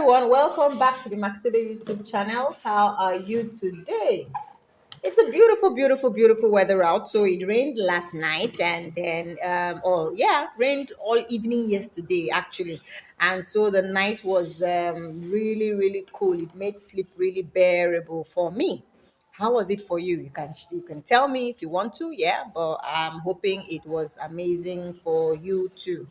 everyone, welcome back to the Makisode YouTube channel. How are you today? It's a beautiful, beautiful, beautiful weather out. So it rained last night and then, rained all evening yesterday actually. And so the night was really, really cool. It made sleep really bearable for me. How was it for you? You can tell me if you want to, yeah, but I'm hoping it was amazing for you too.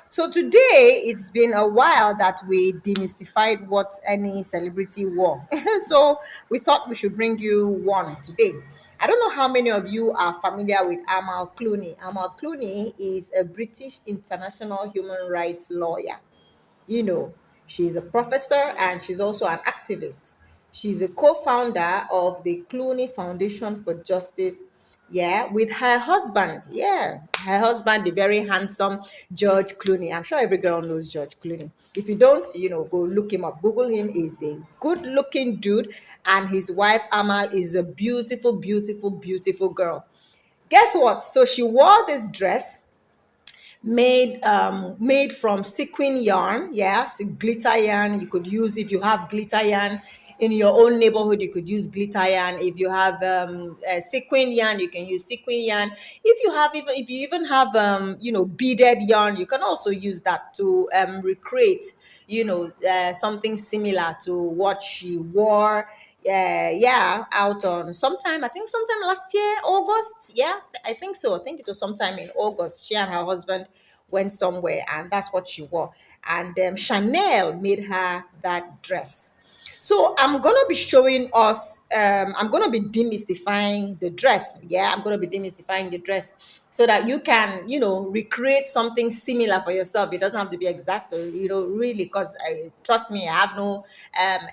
So today it's been a while that we demystified what any celebrity wore. So we thought we should bring you one today. I don't know how many of you are familiar with Amal Clooney. Amal Clooney is a British international human rights lawyer. You know, she's a professor and she's also an activist. She's a co-founder of the Clooney Foundation for Justice, yeah, with her husband. Yeah, her husband, the very handsome George Clooney. I'm sure every girl knows George Clooney. If you don't, go look him up. Google him. He's a good-looking dude, and his wife Amal is a beautiful, beautiful, beautiful girl. Guess what? So she wore this dress made from sequin yarn. Yes, glitter yarn. You could use, if you have glitter yarn in your own neighborhood, you could use glitter yarn. If you have sequin yarn, you can use sequin yarn. If you even have beaded yarn, you can also use that to recreate something similar to what she wore. Yeah, out on sometime, I think sometime last year, August. Yeah, I think so. I think it was sometime in August. She and her husband went somewhere, and that's what she wore. And Chanel made her that dress. So I'm gonna be showing us. I'm gonna be demystifying the dress. Yeah, I'm gonna be demystifying the dress so that you can, recreate something similar for yourself. It doesn't have to be exact, or really, because trust me, I have no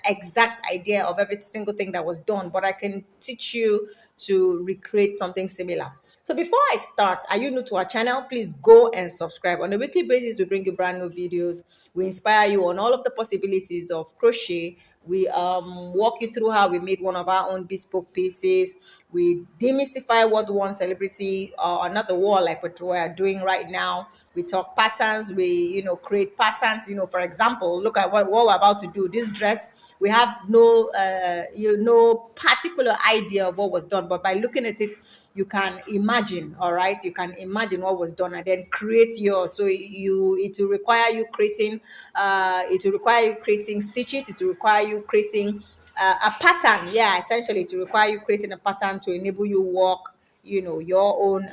exact idea of every single thing that was done, but I can teach you to recreate something similar. So before I start, are you new to our channel? Please go and subscribe. On a weekly basis, we bring you brand new videos. We inspire you on all of the possibilities of crochet. We walk you through how we made one of our own bespoke pieces. We demystify what one celebrity or another wore, like what we're doing right now. We talk patterns. We create patterns. For example, look at what we're about to do. This dress, we have no particular idea of what was done, but by looking at it, you can imagine. All right, you can imagine what was done and then create yours. So it will require you creating stitches. It will require you creating a pattern. Yeah, essentially it will require you creating a pattern to enable you walk your own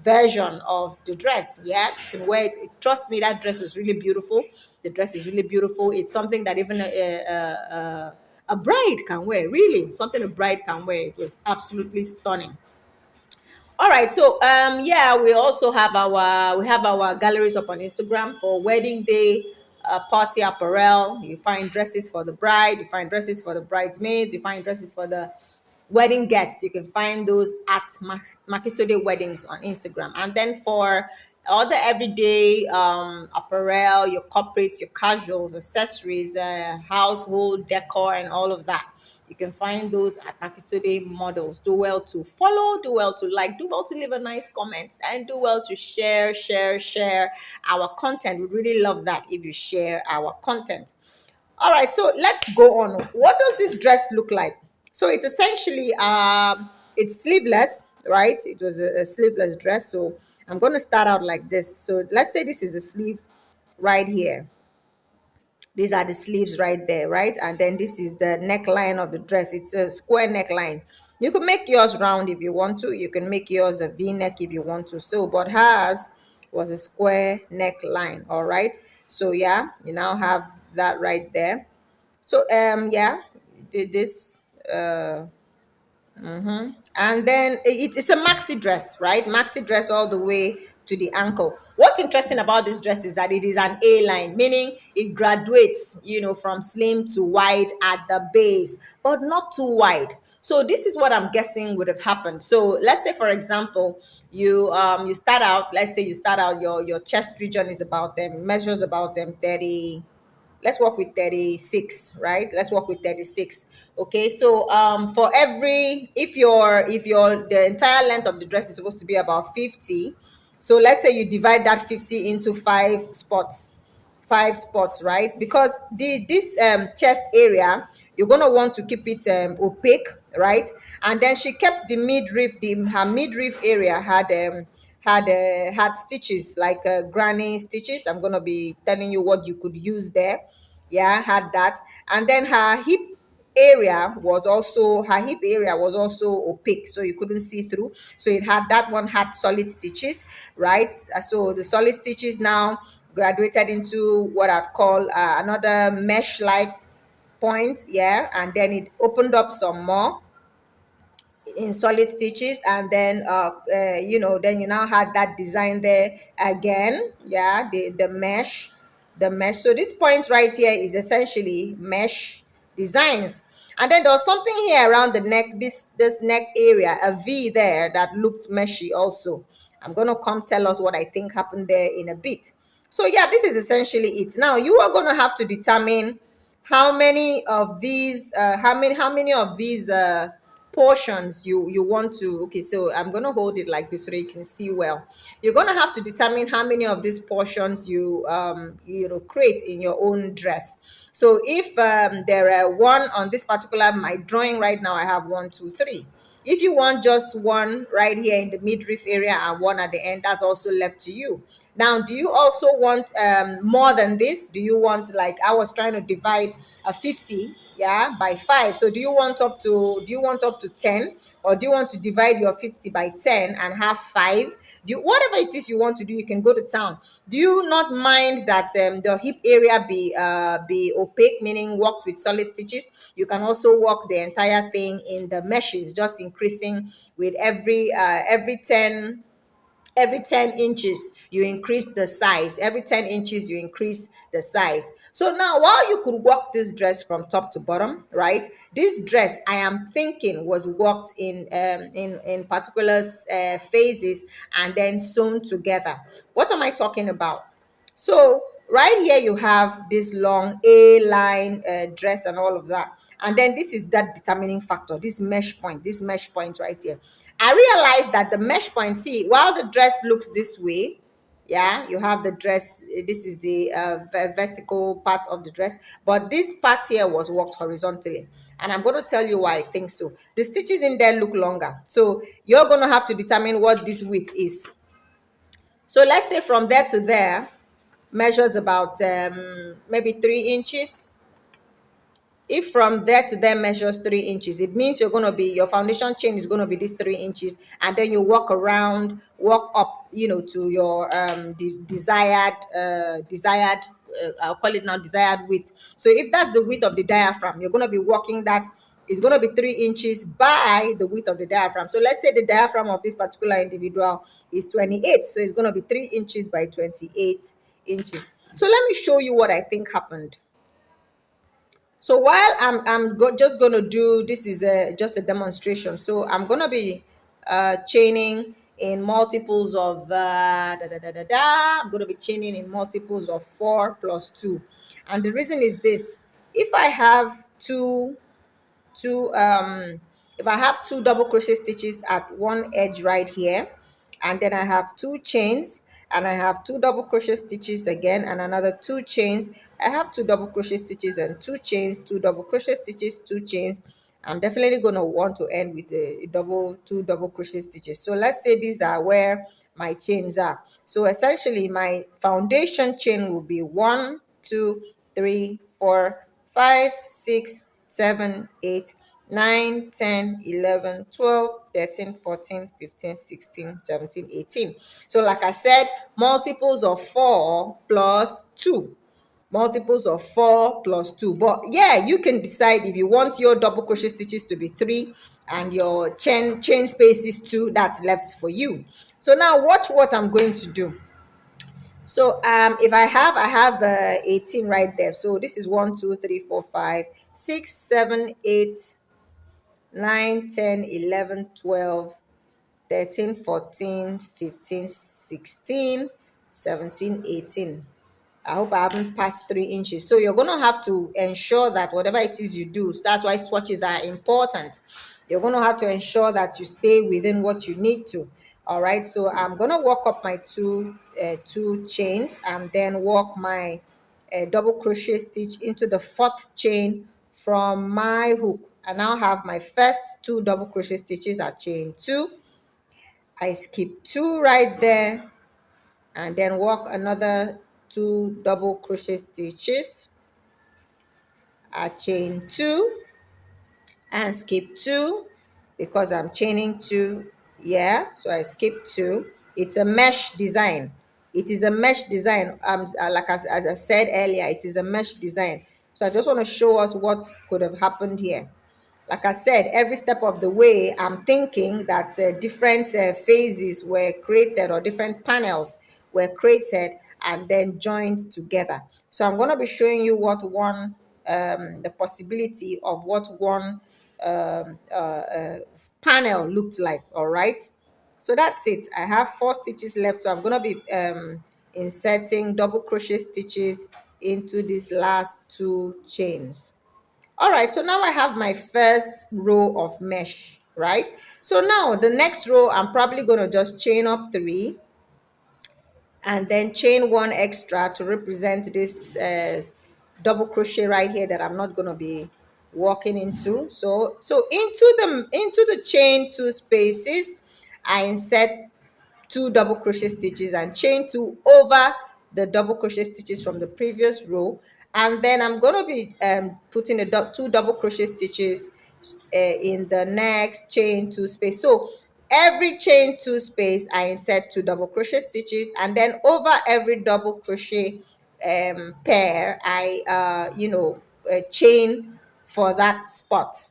version of the dress. Yeah, you can wear it. Trust me, that dress was really beautiful. The dress is really beautiful. It's something that even a bride can wear. Really, something a bride can wear. It was absolutely stunning. All right, so yeah, we have our galleries up on Instagram for wedding day, party apparel. You find dresses for the bride, you find dresses for the bridesmaids, you find dresses for the wedding guests. You can find those at Makisode Weddings on Instagram. And then for all the everyday apparel, your corporates, your casuals, accessories, household decor, and all of that, you can find those at Makisode Models. Do well to follow, do well to like, do well to leave a nice comment, and do well to share our content. We really love that if you share our content. All right, so let's go on. What does this dress look like? So it's essentially it's sleeveless, right? It was a sleeveless dress. So I'm going to start out like this. So let's say this is the sleeve right here. These are the sleeves right there, right? And then this is the neckline of the dress. It's a square neckline. You can make yours round if you want to. You can make yours a V-neck if you want to. So, but hers was a square neckline, all right? So yeah, you now have that right there. So yeah, this and then it's a maxi dress, right? Maxi dress all the way to the ankle. What's interesting about this dress is that it is an A line, meaning it graduates, from slim to wide at the base, but not too wide. So this is what I'm guessing would have happened. So let's say, for example, you start out. Let's say you start out, your chest region is about measures about 30. Let's work with 36, right? Let's work with 36. Okay, so for every, if your the entire length of the dress is supposed to be about 50, so let's say you divide that 50 into 5 spots. 5 spots, right? Because this chest area, you're going to want to keep it opaque, right? And then she kept the midriff, her midriff area had stitches, like granny stitches. I'm going to be telling you what you could use there. Yeah, had that. And then her hip area was also, opaque, so you couldn't see through. So it had, that one had solid stitches, right? So the solid stitches now graduated into what I'd call another mesh like point. Yeah, and then it opened up some more in solid stitches, and then then you now had that design there again. Yeah, the mesh. So this point right here is essentially mesh designs. And then there was something here around the neck, this neck area, a V there that looked meshy also. I'm going to come tell us what I think happened there in a bit. So yeah, this is essentially it. Now you are going to have to determine how many of these portions you want to. Okay, so I'm going to hold it like this so that you can see well. You're going to have to determine how many of these portions you create in your own dress. So if there are one on this particular, my drawing right now, I have 1 2 3. If you want just one right here in the midriff area and one at the end, that's also left to you. Now, do you also want more than this? Do you want, like I was trying to divide a 50, yeah, by 5? So do you want up to 10, or do you want to divide your 50 by 10 and have 5? Whatever it is you want to do, you can go to town. Do you not mind that the hip area be opaque, meaning worked with solid stitches? You can also work the entire thing in the meshes, just increasing with every 10 inches you increase the size. Every 10 inches you increase the size. So now, while you could work this dress from top to bottom, right, this dress, I am thinking, was worked in particular phases and then sewn together. What am I talking about? So right here you have this long A-line dress and all of that. And then this is that determining factor, this mesh point right here. I realized that the mesh point, see, while the dress looks this way, yeah, you have the dress, this is the vertical part of the dress, but this part here was worked horizontally. And I'm going to tell you why I think so. The stitches in there look longer. So you're going to have to determine what this width is. So let's say from there to there measures about maybe 3 inches. If from there to there measures 3 inches, it means your foundation chain is going to be this 3 inches, and then you walk up, to your desired I'll call it now desired width. So if that's the width of the diaphragm, you're going to be walking that. It's going to be 3 inches by the width of the diaphragm. So let's say the diaphragm of this particular individual is 28. So it's going to be 3 inches by 28 inches. So let me show you what I think happened. So while I'm just going to do, this is just a demonstration. So I'm going to be chaining in multiples of I'm going to be chaining in multiples of 4 plus 2. And the reason is this: if I have two double crochet stitches at one edge right here, and then I have 2 chains, and I have 2 double crochet stitches again, and another 2 chains. I have 2 double crochet stitches and 2 chains, 2 double crochet stitches, 2 chains. I'm definitely going to want to end with a 2 double crochet stitches. So let's say these are where my chains are. So essentially my foundation chain will be 1 2 3 4 5 6 7 8 9 10 11 12 13 14 15 16 17 18. So like I said, multiples of 4 plus 2. Multiples of 4 plus 2. But yeah, you can decide if you want your double crochet stitches to be 3 and your chain space is 2. That's left for you. So now watch what I'm going to do. So if I have 18 right there. So this is 1 2 3 4 5 6 7 8 9 10 11 12 13 14 15 16 17 18. I hope I haven't passed 3 inches. So you're going to have to ensure that whatever it is you do, so that's why swatches are important. You're going to have to ensure that you stay within what you need to. All right, so I'm going to work up my two chains and then work my a double crochet stitch into the 4th chain from my hook. I now have my first 2 double crochet stitches at chain 2. I skip 2 right there, and then work another 2 double crochet stitches at chain 2 and skip 2 because I'm chaining 2. Yeah, so I skip 2. It's a mesh design. It is a mesh design. Like as I said earlier, it is a mesh design. So I just want to show us what could have happened here. Like I said, every step of the way, I'm thinking that different phases were created, or different panels were created and then joined together. So I'm going to be showing you what one, the possibility of what one panel looked like. All right. So that's it. I have 4 stitches left. So I'm going to be inserting double crochet stitches into these last 2 chains. All right, so now I have my first row of mesh, right? So now the next row, I'm probably going to just chain up 3 and then chain 1 extra to represent this double crochet right here that I'm not going to be walking into. So into the chain 2 spaces, I insert 2 double crochet stitches and chain 2 over the double crochet stitches from the previous row, and then I'm going to be putting the 2 double crochet stitches in the next chain 2 space. So every chain 2 space I insert 2 double crochet stitches, and then over every double crochet pair I chain for that spot.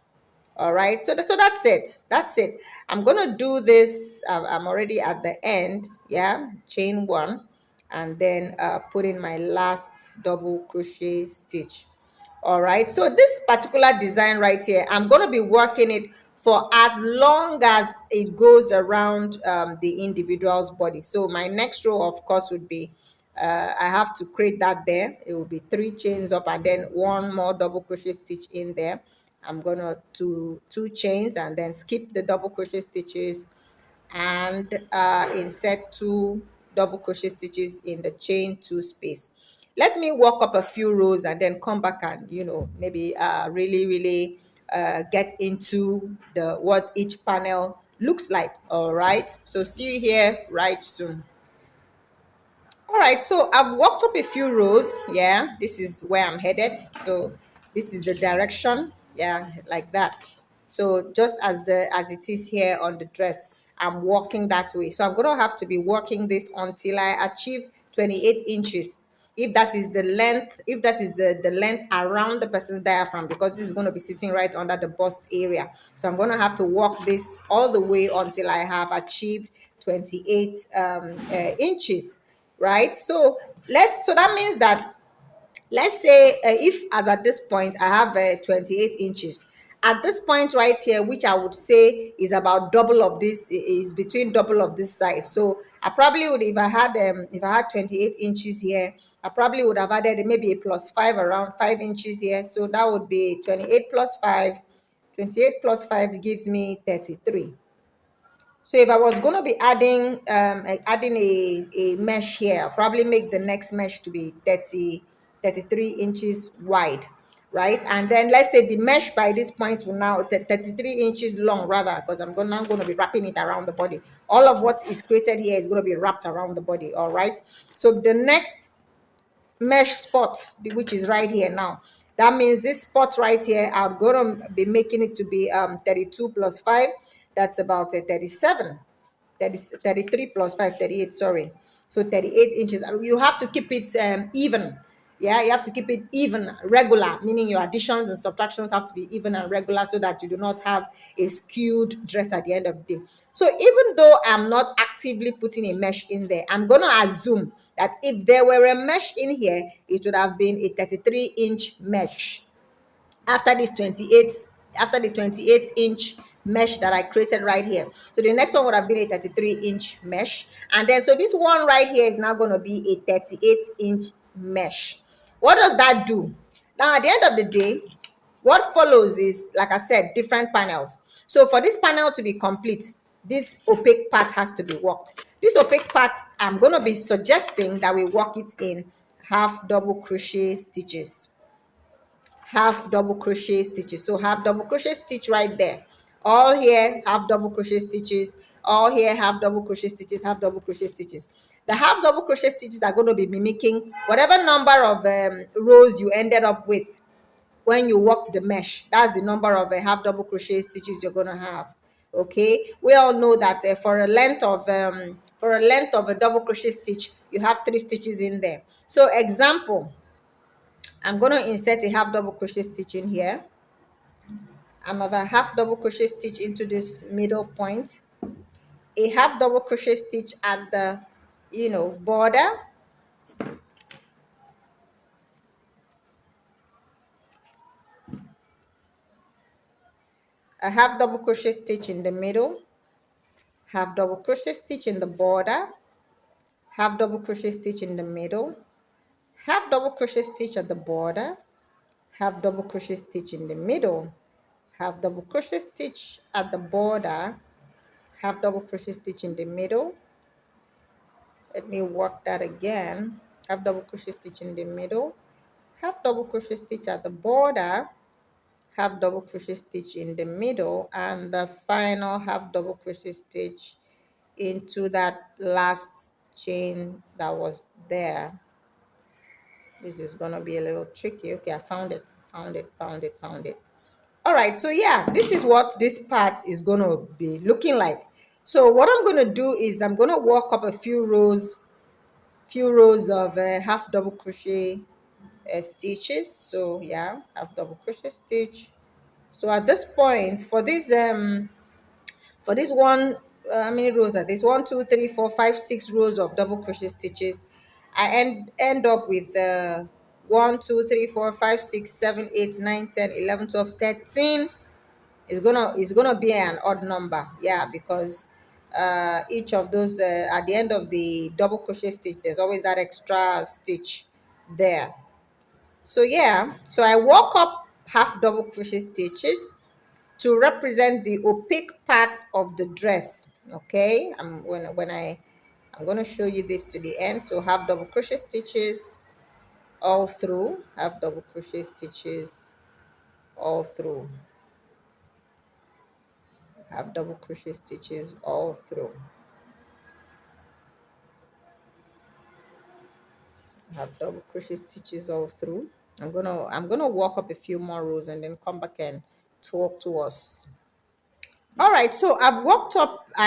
All right, so that's it. I'm gonna do this. I'm already at the end. Yeah, chain 1 and then put in my last double crochet stitch. All right, so this particular design right here, I'm going to be working it for as long as it goes around the individual's body. So my next row, of course, would be I have to create that there. It will be 3 chains up and then 1 more double crochet stitch in there. I'm gonna do 2 chains and then skip the double crochet stitches and insert 2 double crochet stitches in the chain 2 space. Let me walk up a few rows and then come back and maybe really get into the what each panel looks like. All right, so see you here right soon. All right, so I've walked up a few rows. Yeah, this is where I'm headed. So this is the direction. Yeah, like that. So just as it is here on the dress, I'm walking that way. So I'm going to have to be working this until I achieve 28 inches. If that is the length, if that is the length around the person's diaphragm, because this is going to be sitting right under the bust area. So I'm going to have to walk this all the way until I have achieved 28 inches. Right, so that means that, let's say if as at this point I have 28 inches at this point right here, which I would say is about double of this, is between double of this size. So I probably would, if I had 28 inches here, I probably would have added maybe a +5, around 5 inches here. So that would be 28 plus 5. 28 plus 5 gives me 33. So if I was going to be adding a mesh here, I'll probably make the next mesh to be 33 inches wide, right? And then let's say the mesh by this point will now 33 inches long, rather, because I'm now going to be wrapping it around the body. All of what is created here is going to be wrapped around the body. All right, so the next mesh spot, which is right here now, that means this spot right here, I'm going to be making it to be 32 plus 5. That's about 37. 33 plus 5, 38, sorry. So 38 inches. You have to keep it even. Yeah, you have to keep it even, regular, meaning your additions and subtractions have to be even and regular so that you do not have a skewed dress at the end of the day. So even though I'm not actively putting a mesh in there, I'm going to assume that if there were a mesh in here, it would have been a 33-inch mesh. After the 28-inch mesh that I created right here. So the next one would have been a 33-inch mesh. And then, so this one right here is now going to be a 38-inch mesh. What does that do? Now, at the end of the day, what follows is, like I said, different panels. So for this panel to be complete, this opaque part has to be worked. This opaque part, I'm going to be suggesting that we work it in half double crochet stitches, half double crochet stitches. So half double crochet stitch right there, all here half double crochet stitches, all here half double crochet stitches, half double crochet stitches. The half double crochet stitches are going to be mimicking whatever number of rows you ended up with when you worked the mesh. That's the number of half double crochet stitches you're going to have. Okay, we all know that for a length of a double crochet stitch, you have 3 stitches in there. So example, I'm going to insert a half double crochet stitch in here, another half double crochet stitch into this middle point, a half double crochet stitch at the border, a half double crochet stitch in the middle, half double crochet stitch in the border, half double crochet stitch in the middle, half double crochet stitch at the border, half double crochet stitch in the middle, half double crochet stitch at the border, half double crochet stitch in the middle. Let me work that again. Half double crochet stitch in the middle, half double crochet stitch at the border, half double crochet stitch in the middle, and the final half double crochet stitch into that last chain that was there. This is gonna be a little tricky. Okay, I found it. All right, so yeah, this is what this part is gonna be looking like. So what I'm gonna do is I'm gonna walk up a few rows of half double crochet stitches. So yeah, half double crochet stitch. So at this point, for this one, how many rows are this? 1 2 3 4 5 6 rows of double crochet stitches. I end up with 1 2 3 4 5 6 7 8 9 10 11 12 13. It's gonna be an odd number, yeah, because each of those at the end of the double crochet stitch, there's always that extra stitch there. So yeah, so I walk up half double crochet stitches to represent the opaque part of the dress. Okay, I'm going to show you this to the end. So half double crochet stitches all through, half double crochet stitches all through, half double crochet stitches all through, half double crochet stitches all through. I'm gonna walk up a few more rows and then come back and talk to us. All right, so I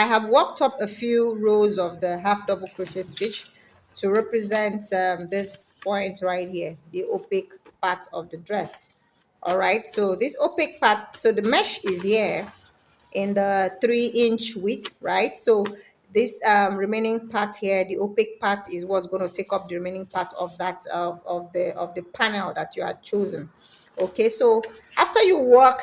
have walked up a few rows of the half double crochet stitch to represent this point right here, the opaque part of the dress. All right, so this opaque part, so the mesh is here in the 3-inch width, right? So this remaining part here, the opaque part, is what's going to take up the remaining part of that of the panel that you had chosen. Okay, so after you work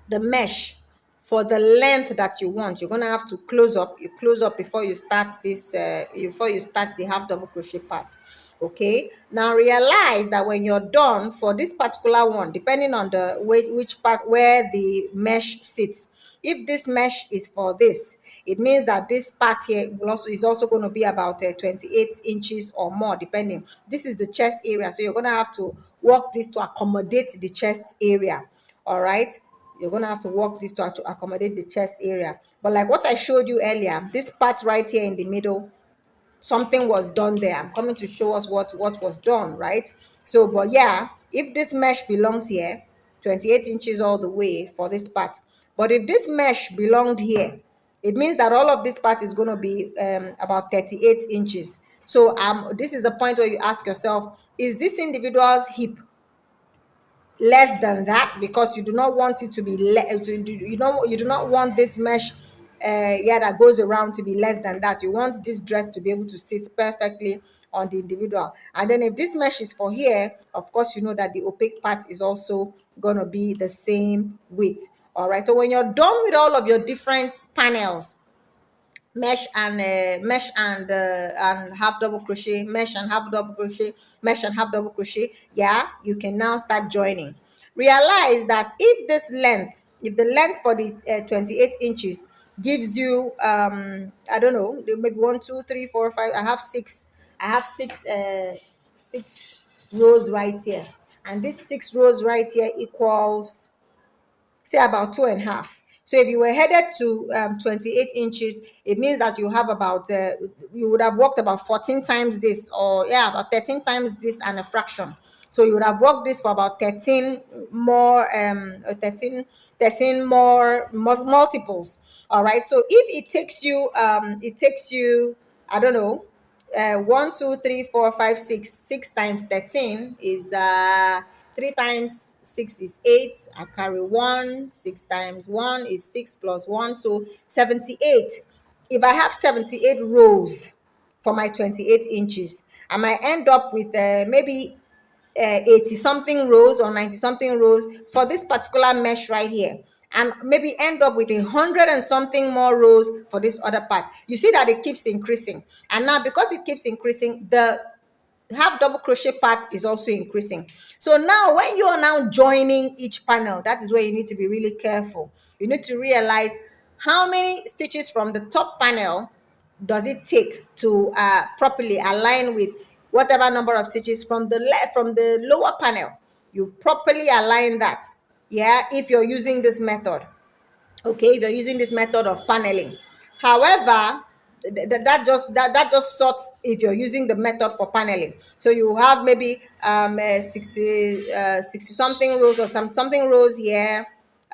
the mesh for the length that you want, you're going to have to close up. You close up before you start this before you start the half double crochet part. Okay, now realize that when you're done for this particular one, depending on the which part where the mesh sits, if this mesh is for this, it means that this part here is also going to be about 28 inches or more, depending. This is the chest area, so you're going to have to work this to accommodate the chest area. All right, you're going to have to work this to accommodate the chest area. But like what I showed you earlier, this part right here in the middle, something was done there. I'm coming to show us what was done, right? So, but yeah, if this mesh belongs here, 28 inches all the way for this part. But if this mesh belonged here, it means that all of this part is going to be about 38 inches. So this is the point where you ask yourself, is this individual's hip less than that? Because you do not want it to be you do not want this mesh that goes around to be less than that. You want this dress to be able to sit perfectly on the individual. And then if this mesh is for here, of course you know that the opaque part is also going to be the same width. All right, so when you're done with all of your different panels, mesh and half double crochet, mesh and half double crochet, mesh and half double crochet, yeah, you can now start joining. Realize that if the length for the 28 inches gives you I don't know, maybe 1 2 3 4 5, I have 6 I have six rows right here, and this 6 rows right here equals, say, about 2.5. So if you were headed to 28 inches, it means that you have about you would have worked about 14 times this, or yeah, about 13 times this and a fraction. So you would have worked this for about 13 more 13 more multiples. All right, so if it takes you, I don't know, 1 2 3 4 5 6, 6 times 13 is 3 times 6 is 8. I carry 1. 6 times 1 is 6 plus 1, so 78. If I have 78 rows for my 28 inches, I might end up with maybe 80 something rows or 90 something rows for this particular mesh right here, and maybe end up with 100 and something more rows for this other part. You see that it keeps increasing, and now because it keeps increasing, the half double crochet part is also increasing. So now when you are now joining each panel, that is where you need to be really careful. You need to realize how many stitches from the top panel does it take to properly align with whatever number of stitches from the lower panel. You properly align that, yeah, if you're using this method. Okay, if you're using this method of paneling. However, that just sorts if you're using the method for paneling. So you have maybe 60 something rows or something rows here,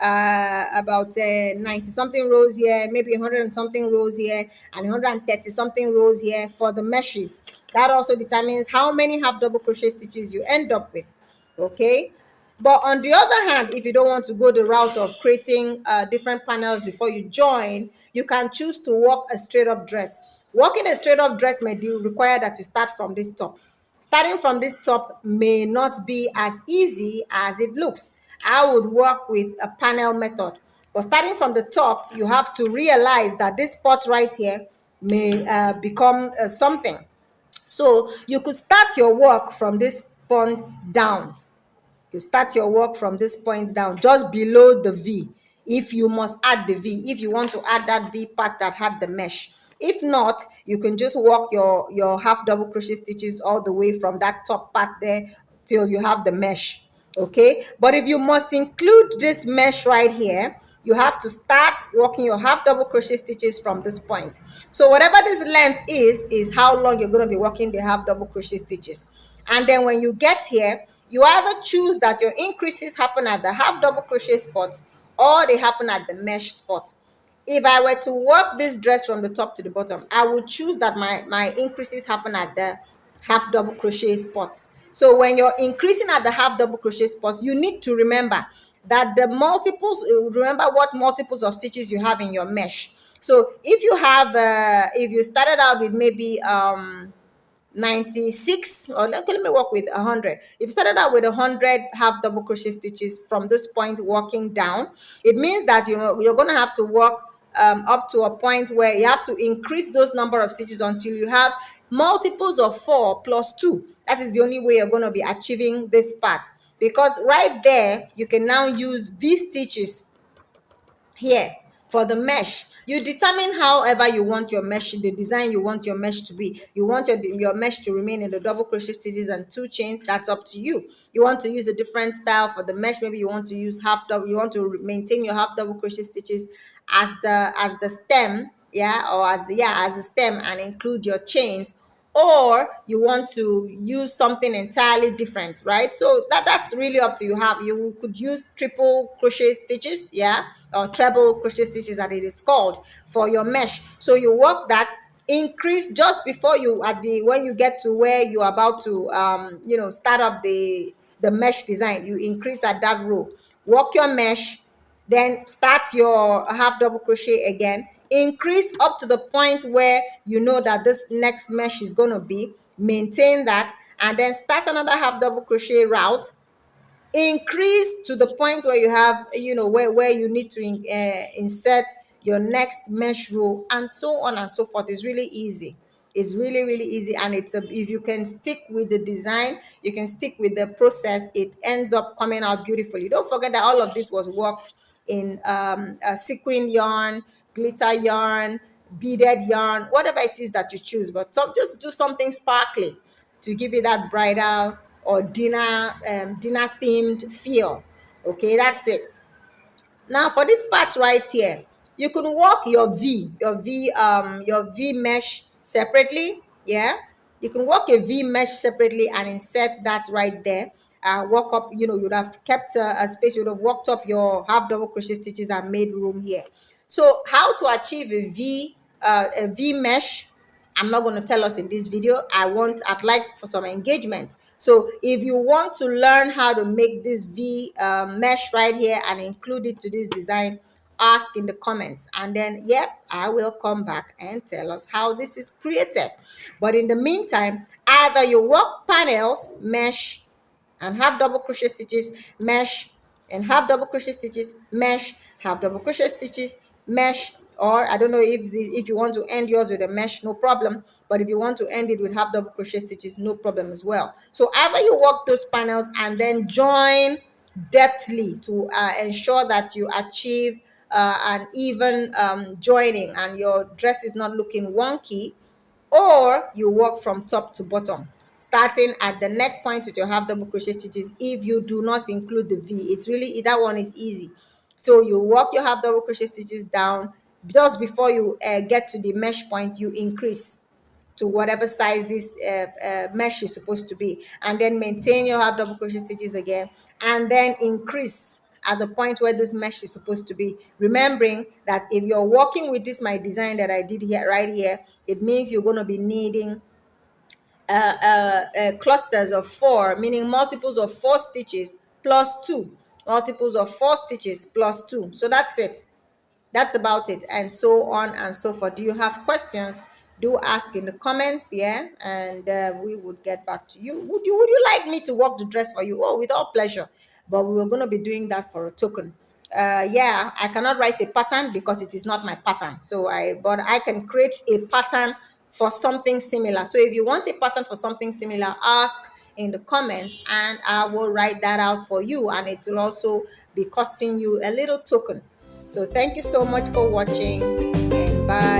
about 90 something rows here, maybe 100 and something rows here, and 130 something rows here for the meshes. That also determines how many half double crochet stitches you end up with. Okay, but on the other hand, if you don't want to go the route of creating different panels before you join, you can choose to work a straight up dress. Working a straight up dress may require that you start from this top. Starting from this top may not be as easy as it looks. I would work with a panel method. But starting from the top, you have to realize that this spot right here may become something. So you could start your work from this point down. You start your work from this point down, just below the V. If you must add the V, if you want to add that V part that had the mesh. If not, you can just work your half double crochet stitches all the way from that top part there till you have the mesh. Okay, but if you must include this mesh right here, you have to start working your half double crochet stitches from this point. So whatever this length is how long you're going to be working the half double crochet stitches. And then when you get here, you either choose that your increases happen at the half double crochet spots or they happen at the mesh spot. If I were to work this dress from the top to the bottom, I would choose that my increases happen at the half double crochet spots. So when you're increasing at the half double crochet spots, you need to remember that the multiples, remember what multiples of stitches you have in your mesh. So if you have, if you started out with maybe 96, or let me work with 100. If you started out with 100 half double crochet stitches from this point working down, it means that you're going to have to work up to a point where you have to increase those number of stitches until you have multiples of 4 plus 2. That is the only way you're going to be achieving this part, because right there you can now use V stitches here for the mesh. You determine however you want your mesh, the design you want your mesh to be. You want your mesh to remain in the double crochet stitches and 2 chains. That's up to you. You want to use a different style for the mesh. Maybe you want to use half double. You want to maintain your half double crochet stitches as the stem, yeah, or as a stem, and include your chains. Or you want to use something entirely different, right? So that's really up to you. You could use triple crochet stitches, yeah, or treble crochet stitches that it is called, for your mesh. So you work that, increase just before you when you get to where you're about to start up the mesh design. You increase at that row, work your mesh, then start your half double crochet again, increase up to the point where you know that this next mesh is going to be, maintain that, and then start another half double crochet route, increase to the point where you have where you need to insert your next mesh row, and so on and so forth. It's really easy. It's really, really easy, and if you can stick with the design, you can stick with the process, it ends up coming out beautifully. Don't forget that all of this was worked in sequin yarn, glitter yarn, beaded yarn, whatever it is that you choose, but just do something sparkly to give you that bridal or dinner themed feel. Okay, that's it. Now for this part right here, you can work your V mesh separately. Yeah, you can work a V mesh separately and insert that right there. Work up, you would have kept a space, you would have worked up your half double crochet stitches and made room here. So how to achieve a V mesh, I'm not going to tell us in this video. I'd like for some engagement. So if you want to learn how to make this V mesh right here and include it to this design, ask in the comments, and then I will come back and tell us how this is created. But in the meantime, either you work panels, mesh, and half double crochet stitches, mesh, and half double crochet stitches, mesh, half double crochet stitches, mesh, or I don't know if you want to end yours with a mesh, no problem. But if you want to end it with half double crochet stitches, no problem as well. So either you work those panels and then join deftly to ensure that you achieve an even joining and your dress is not looking wonky, or you work from top to bottom, starting at the neck point with your half double crochet stitches. If you do not include the V, it's really, that one is easy. So you work your half double crochet stitches down. Just before you get to the mesh point, you increase to whatever size this mesh is supposed to be, and then maintain your half double crochet stitches again, and then increase at the point where this mesh is supposed to be, remembering that if you're working with this my design that I did here right here, it means you're going to be needing clusters of 4, meaning multiples of 4 stitches plus 2, multiples of 4 stitches plus 2. So that's it. That's about it, and so on and so forth. Do you have questions? Do ask in the comments, and we would get back to you. Would you like me to work the dress for you? Oh, with all pleasure. But we were going to be doing that for a token. I cannot write a pattern because it is not my pattern. But I can create a pattern for something similar. So if you want a pattern for something similar, ask in the comments and I will write that out for you, and it will also be costing you a little token. So thank you so much for watching, and bye.